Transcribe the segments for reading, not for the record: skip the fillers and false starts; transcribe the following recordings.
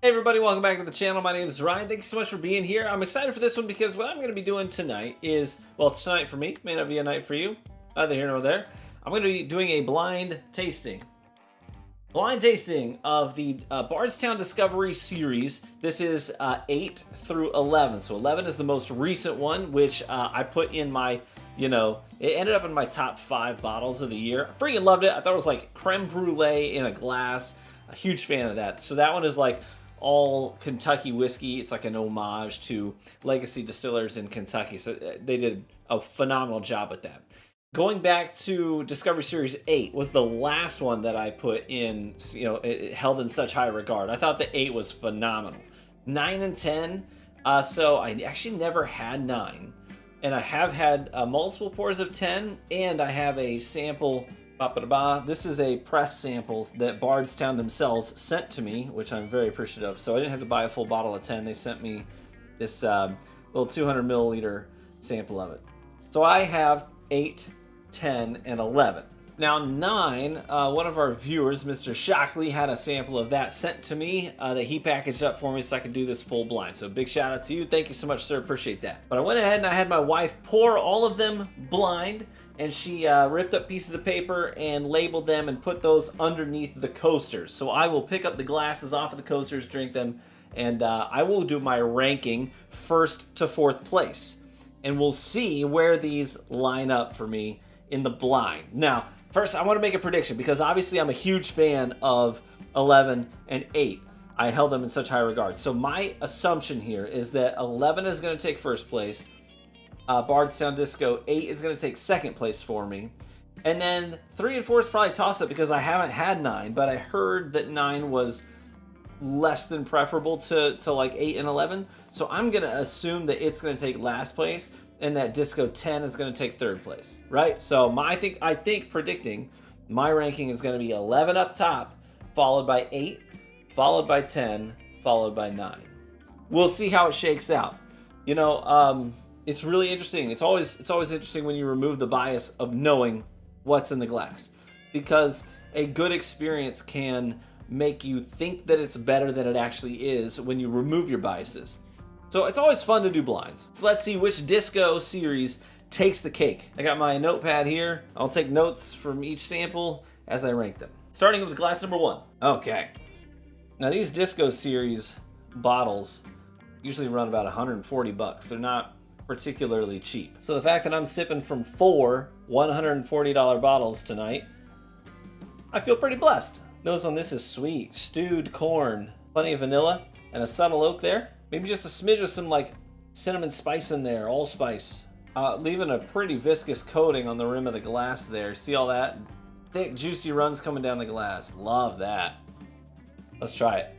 Hey everybody, welcome back to the channel. My name is Ryan. Thank you so much for being here. I'm excited for this one because what I'm going to be doing tonight is, well, it's tonight for me, may not be a night for you, neither here nor there. I'm going to be doing a blind tasting. Blind tasting of the Bardstown Discovery Series. This is 8 through 11. So 11 is the most recent one, which I put in my, it ended up in my top 5 bottles of the year. I freaking loved it. I thought it was like creme brulee in a glass. A huge fan of that. So that one is like all Kentucky whiskey. It's like an homage to legacy distillers in Kentucky. So they did a phenomenal job with that. Going back to Discovery Series 8 was the last one that I put in, it held in such high regard. I thought the 8 was phenomenal. 9 and 10, so I actually never had 9. And I have had multiple pours of 10, and I have a sample. This is a press sample that Bardstown themselves sent to me, which I'm very appreciative of. So I didn't have to buy a full bottle of 10. They sent me this little 200 milliliter sample of it. So I have 8, 10, and 11. Now 9, one of our viewers, Mr. Shockley, had a sample of that sent to me that he packaged up for me so I could do this full blind. So big shout out to you. Thank you so much, sir. Appreciate that. But I went ahead and I had my wife pour all of them blind, and she ripped up pieces of paper and labeled them and put those underneath the coasters. So I will pick up the glasses off of the coasters, drink them, and I will do my ranking first to 4th place. And we'll see where these line up for me in the blind. Now, first, I want to make a prediction because obviously I'm a huge fan of 11 and 8. I held them in such high regard. So my assumption here is that 11 is going to take 1st place. Bardstown Disco 8 is going to take 2nd place for me. And then 3 and 4 is probably toss-up because I haven't had 9, but I heard that 9 was less than preferable to like 8 and 11. So I'm going to assume that it's going to take last place and that Disco 10 is going to take 3rd place, right? So I think predicting my ranking is going to be 11 up top, followed by 8, followed by 10, followed by 9. We'll see how it shakes out. It's really interesting. It's always interesting when you remove the bias of knowing what's in the glass, because a good experience can make you think that it's better than it actually is when you remove your biases. So it's always fun to do blinds. So let's see which Disco series takes the cake. I got my notepad here. I'll take notes from each sample as I rank them. Starting with glass number 1. Okay. Now these Disco series bottles usually run about $140. They're not particularly cheap. So the fact that I'm sipping from 4 $140 bottles tonight, I feel pretty blessed. Nose on this is sweet. Stewed corn, plenty of vanilla, and a subtle oak there. Maybe just a smidge of some like cinnamon spice in there, allspice. Leaving a pretty viscous coating on the rim of the glass there. See all that? Thick, juicy runs coming down the glass. Love that. Let's try it.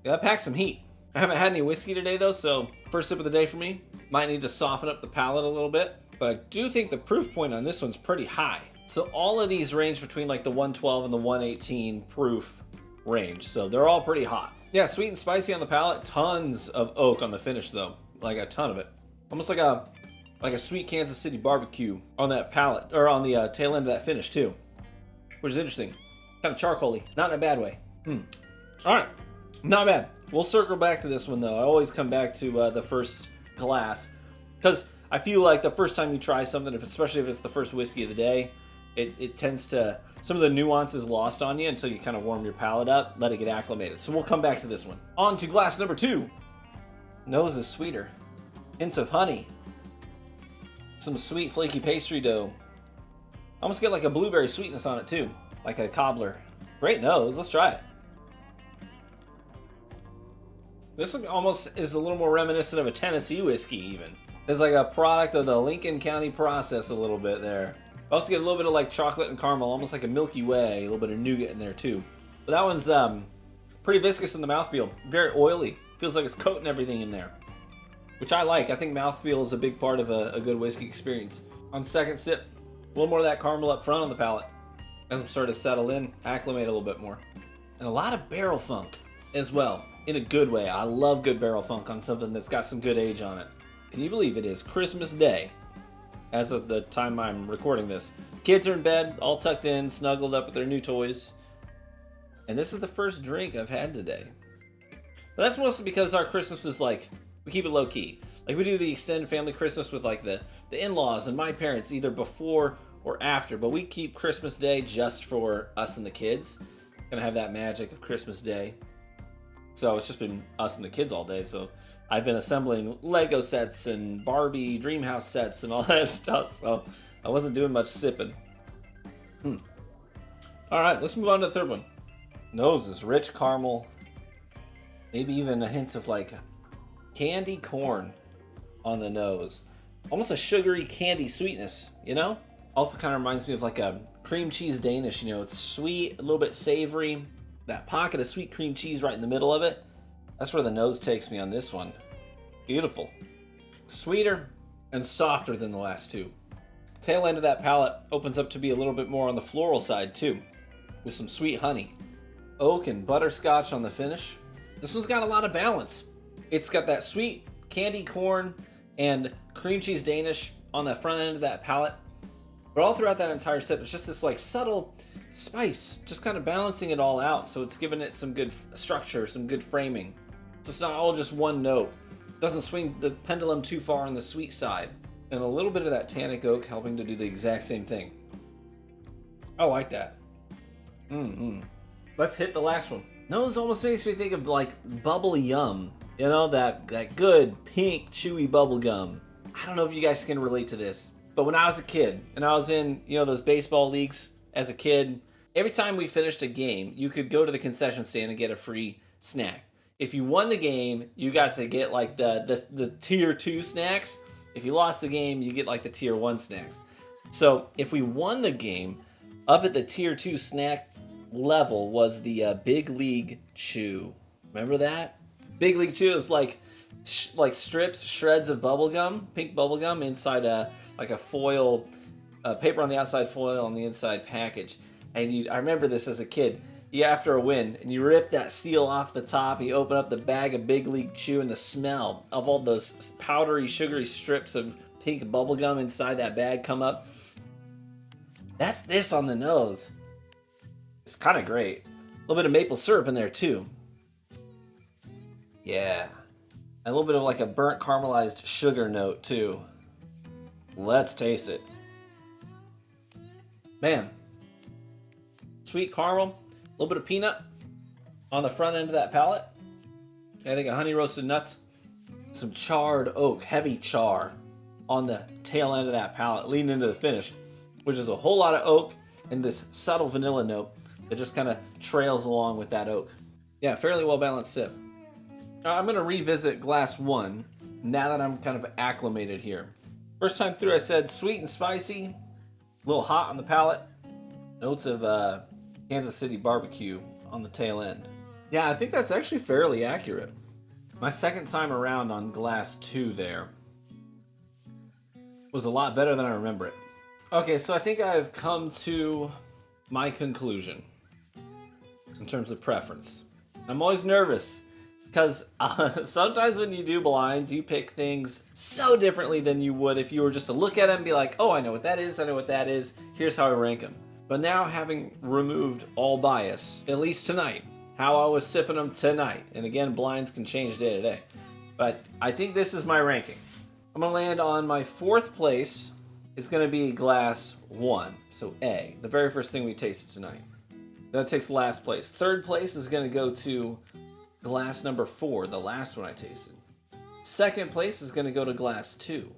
Yeah, that packs some heat. I haven't had any whiskey today though, so first sip of the day for me. Might need to soften up the palate a little bit, but I do think the proof point on this one's pretty high. So all of these range between like the 112 and the 118 proof range, so they're all pretty hot. Yeah, sweet and spicy on the palate, tons of oak on the finish though, like a ton of it. Almost like a sweet Kansas City barbecue on that palate, or on the tail end of that finish too, which is interesting. Kind of charcoaly, not in a bad way. All right, not bad. We'll circle back to this one though. I always come back to the first glass because I feel like the first time you try something, especially if it's the first whiskey of the day, it tends to, some of the nuances lost on you until you kind of warm your palate up, let it get acclimated. So we'll come back to this one. On to glass number 2. Nose is sweeter. Hints of honey. Some sweet flaky pastry dough. Almost get like a blueberry sweetness on it too, like a cobbler. Great nose. Let's try it. This one almost is a little more reminiscent of a Tennessee whiskey even. It's like a product of the Lincoln County process a little bit there. I also get a little bit of like chocolate and caramel, almost like a Milky Way, a little bit of nougat in there too. But that one's pretty viscous in the mouthfeel, very oily. Feels like it's coating everything in there, which I like. I think mouthfeel is a big part of a good whiskey experience. On second sip, a little more of that caramel up front on the palate as I'm starting to settle in, acclimate a little bit more. And a lot of barrel funk as well. In a good way. I love good barrel funk on something that's got some good age on it. Can you believe it is Christmas Day as of the time I'm recording this? Kids are in bed, all tucked in, snuggled up with their new toys. And this is the first drink I've had today. But that's mostly because our Christmas is like, we keep it low key. Like we do the extended family Christmas with like the in-laws and my parents either before or after. But we keep Christmas Day just for us and the kids. Gonna have that magic of Christmas Day. So it's just been us and the kids all day. So I've been assembling Lego sets and Barbie Dreamhouse sets and all that stuff. So I wasn't doing much sipping. All right, let's move on to the third one. Nose is rich caramel. Maybe even a hint of like candy corn on the nose. Almost a sugary candy sweetness, you know? Also kind of reminds me of like a cream cheese Danish, you know? It's sweet, a little bit savory. That pocket of sweet cream cheese right in the middle of it. That's where the nose takes me on this one. Beautiful. Sweeter and softer than the last two. Tail end of that palate opens up to be a little bit more on the floral side too, with some sweet honey. Oak and butterscotch on the finish. This one's got a lot of balance. It's got that sweet candy corn and cream cheese Danish on the front end of that palate. But all throughout that entire sip, it's just this like subtle spice, just kind of balancing it all out. So it's giving it some good structure, some good framing. So it's not all just one note. It doesn't swing the pendulum too far on the sweet side. And a little bit of that tannic oak helping to do the exact same thing. I like that. Let's hit the last one. Nose almost makes me think of like bubble yum. You know, that good pink chewy bubble gum. I don't know if you guys can relate to this, but when I was a kid and I was in, you know, those baseball leagues as a kid, every time we finished a game, you could go to the concession stand and get a free snack. If you won the game, you got to get like the tier 2 snacks. If you lost the game, you get like the tier 1 snacks. So if we won the game, up at the tier 2 snack level was the Big League Chew. Remember that? Big League Chew is like strips, shreds of bubble gum, pink bubble gum inside like a foil, paper on the outside, foil on the inside package. And I remember this as a kid. You after a win, and you rip that seal off the top, you open up the bag of Big League Chew, and the smell of all those powdery, sugary strips of pink bubble gum inside that bag come up. That's this on the nose. It's kind of great. A little bit of maple syrup in there too. Yeah. A little bit of like a burnt caramelized sugar note too. Let's taste it. Man. Sweet caramel, a little bit of peanut on the front end of that palate. I think a honey roasted nuts. Some charred oak, heavy char on the tail end of that palate, leading into the finish, which is a whole lot of oak and this subtle vanilla note that just kind of trails along with that oak. Yeah, fairly well balanced sip. I'm going to revisit glass 1 now that I'm kind of acclimated here. First time through I said sweet and spicy, a little hot on the palate, notes of Kansas City barbecue on the tail end. Yeah, I think that's actually fairly accurate. My second time around on glass 2 there was a lot better than I remember it. Okay, so I think I've come to my conclusion in terms of preference. I'm always nervous because sometimes when you do blinds, you pick things so differently than you would if you were just to look at them and be like, oh, I know what that is, I know what that is, here's how I rank them. But now having removed all bias, at least tonight, how I was sipping them tonight, and again, blinds can change day to day, but I think this is my ranking. I'm going to land on my 4th place is going to be glass 1, so A, the very first thing we tasted tonight. That takes last place. 3rd place is going to go to glass number 4, the last one I tasted. 2nd place is going to go to glass 2.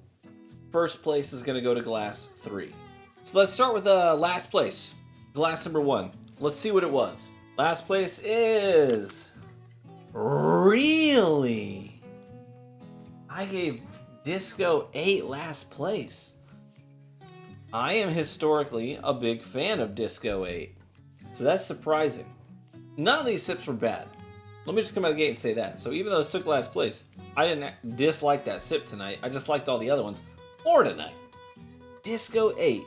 1st place is going to go to glass 3. So let's start with last place, glass number 1. Let's see what it was. Last place is... Really? I gave Disco 8 last place. I am historically a big fan of Disco 8. So that's surprising. None of these sips were bad. Let me just come out of the gate and say that. So even though this took last place, I didn't dislike that sip tonight. I just liked all the other ones. Or tonight. Disco 8.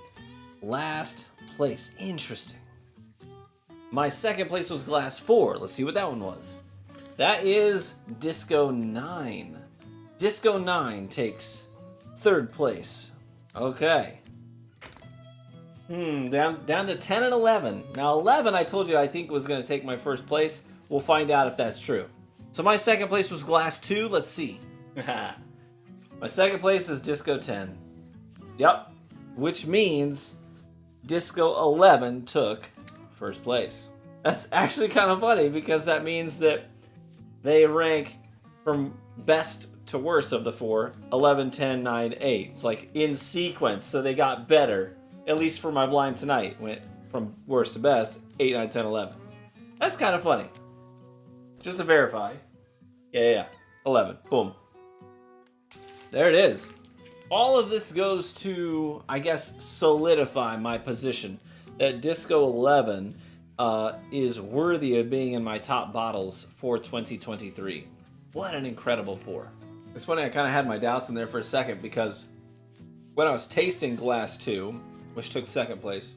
Last place. Interesting. My 2nd place was glass 4. Let's see what that one was. That is Disco 9. Disco 9 takes 3rd place. Okay. Down to 10 and 11. Now 11 I told you I think was going to take my 1st place. We'll find out if that's true. So my second place was Glass 2. Let's see. My second place is Disco 10. Yep. Which means Disco 11 took first place. That's actually kind of funny because that means that they rank from best to worst of the four, 11, 10, 9, 8. It's like in sequence, so they got better. At least for my blind tonight, went from worst to best, 8, 9, 10, 11. That's kind of funny. Just to verify. Yeah. 11. Boom. There it is. All of this goes to, I guess, solidify my position that Disco 11 is worthy of being in my top bottles for 2023. What an incredible pour. It's funny, I kind of had my doubts in there for a second because when I was tasting Glass 2, which took second place,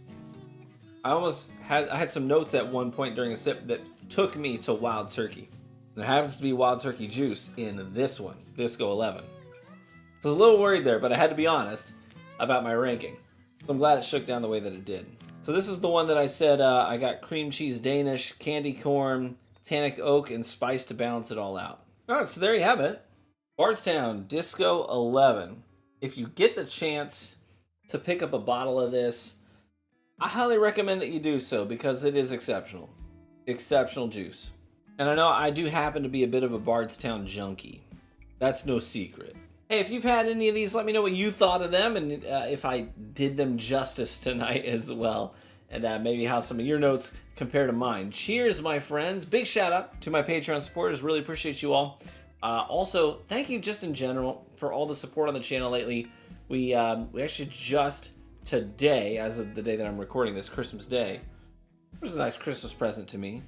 I had some notes at one point during a sip that took me to Wild Turkey. There happens to be Wild Turkey juice in this one, Disco 11. So I was a little worried there, but I had to be honest about my ranking. I'm glad it shook down the way that it did. So this is the one that I said I got cream cheese Danish, candy corn, tannic oak, and spice to balance it all out. All right, so there you have it. Bardstown Disco 11. If you get the chance to pick up a bottle of this, I highly recommend that you do so because it is exceptional. Exceptional juice. And I know I do happen to be a bit of a Bardstown junkie. That's no secret. Hey, if you've had any of these, let me know what you thought of them and if I did them justice tonight as well. And maybe how some of your notes compare to mine. Cheers, my friends. Big shout out to my Patreon supporters. Really appreciate you all. Also, thank you just in general for all the support on the channel lately. We actually just today, as of the day that I'm recording this, Christmas Day, which was a nice Christmas present to me,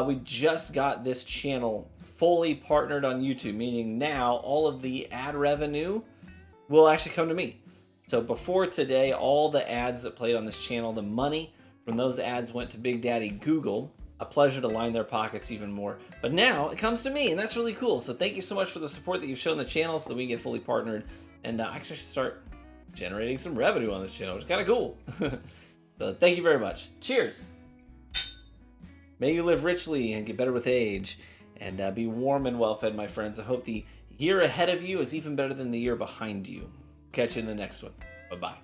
we just got this channel fully partnered on YouTube, meaning now all of the ad revenue will actually come to me. So before today, all the ads that played on this channel, the money from those ads went to Big Daddy Google. A pleasure to line their pockets even more. But now it comes to me, and that's really cool. So thank you so much for the support that you've shown the channel so that we get fully partnered and actually start generating some revenue on this channel, which is kind of cool. So thank you very much. Cheers. May you live richly and get better with age and be warm and well fed, my friends. I hope the year ahead of you is even better than the year behind you. Catch you in the next one. Bye-bye.